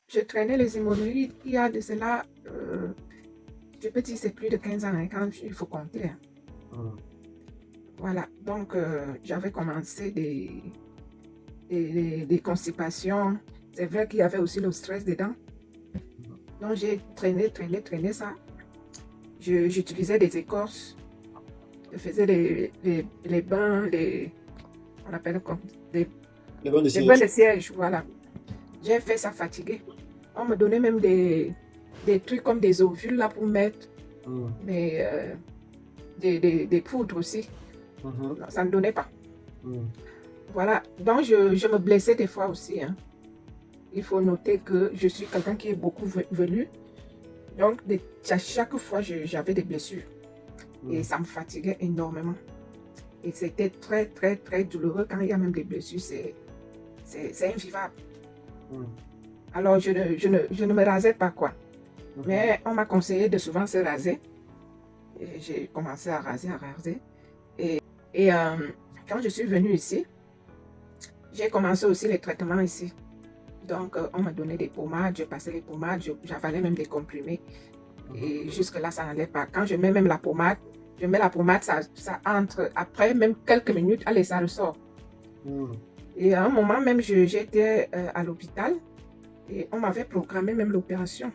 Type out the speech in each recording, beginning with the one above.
je traînais les hémorroïdes il y a de cela, je peux dire c'est plus de 15 ans, hein, quand il faut compter. Hein. Voilà, donc j'avais commencé des constipations. C'est vrai qu'il y avait aussi le stress dedans. Donc j'ai traîné ça. J'utilisais des écorces. Je faisais les bains, on appelle comme Les bains de les bains de siège. siège, voilà. J'ai fait ça fatigué. On me donnait même des trucs comme des ovules là pour mettre, mais des poudres aussi. Non, ça ne donnait pas. Voilà, donc je me blessais des fois aussi. Hein. Il faut noter que je suis quelqu'un qui est beaucoup velu. Donc, à chaque fois, j'avais des blessures. Et ça me fatiguait énormément. Et c'était très, très, très douloureux. Quand il y a même des blessures, c'est invivable. Alors, je ne me rasais pas, quoi. Mais on m'a conseillé de souvent se raser. Et j'ai commencé à raser. Et quand je suis venue ici, j'ai commencé aussi les traitements ici. Donc, on m'a donné des pommades, je passais les pommades, j'avalais même des comprimés. Et jusque-là, ça n'allait pas. Quand je mets même la pommade, ça entre. Après, même quelques minutes, allez, ça ressort. Et à un moment, même, j'étais à l'hôpital et on m'avait programmé même l'opération.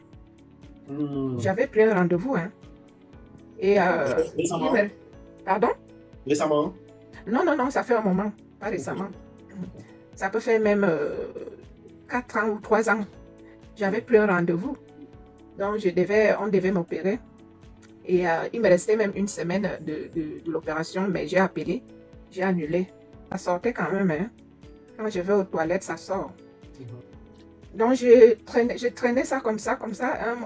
J'avais pris un rendez-vous. Hein. Et Récemment? Pardon? Récemment? Non, ça fait un moment, pas récemment. Ça peut faire même 4 ans ou 3 ans. J'avais pris un rendez-vous. Donc, on devait m'opérer. Et il me restait même une semaine de l'opération, mais j'ai appelé, j'ai annulé. Ça sortait quand même. Hein. Quand je vais aux toilettes, ça sort. Donc, je traînais ça comme ça.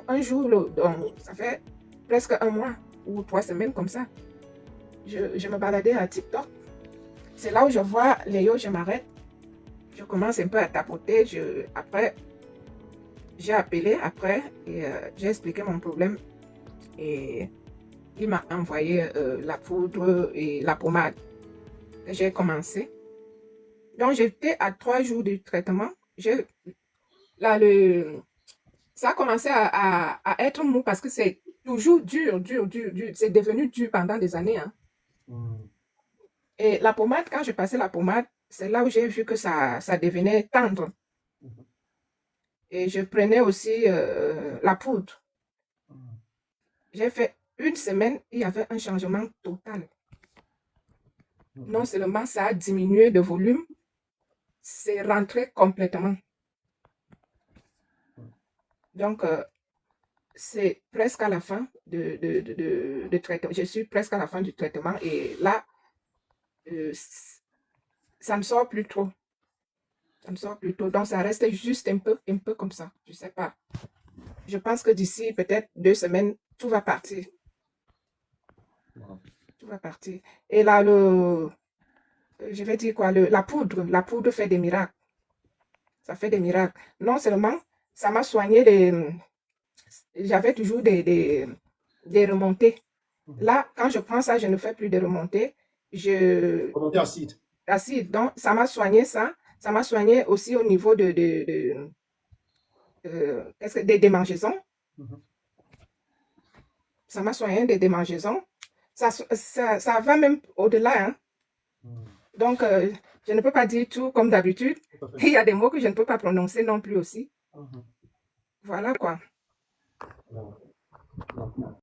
Un jour, donc, ça fait presque un mois ou 3 semaines comme ça. Je me baladais à TikTok. C'est là où je vois Léo, je m'arrête. Je commence un peu à tapoter. Après, j'ai appelé après et j'ai expliqué mon problème. Et il m'a envoyé la poudre et la pommade. J'ai commencé. Donc, j'étais à 3 jours de traitement. Ça a commencé à être mou parce que c'est toujours dur. C'est devenu dur pendant des années. Hein. Et la pommade, quand je passais la pommade, c'est là où j'ai vu que ça devenait tendre. Et je prenais aussi la poudre. J'ai fait une semaine, il y avait un changement total. Non seulement ça a diminué de volume, c'est rentré complètement. Donc, c'est presque à la fin de traitement. Je suis presque à la fin du traitement et là, ça ne sort plus trop. Ça ne sort plus trop. Donc, ça reste juste un peu comme ça. Je ne sais pas. Je pense que d'ici peut-être 2 semaines, tout va partir. Tout va partir. Et là, je vais dire quoi, la poudre fait des miracles. Ça fait des miracles. Non seulement, ça m'a soigné j'avais toujours des remontées. Là, quand je prends ça, je ne fais plus de remontées. Remontée acide. Acide. Donc, ça m'a soigné ça. Ça m'a soigné aussi au niveau des démangeaisons. Ça m'a soigné des démangeaisons. Ça va même au-delà. Hein. Donc, je ne peux pas dire tout comme d'habitude. Il y a des mots que je ne peux pas prononcer non plus aussi. Voilà quoi.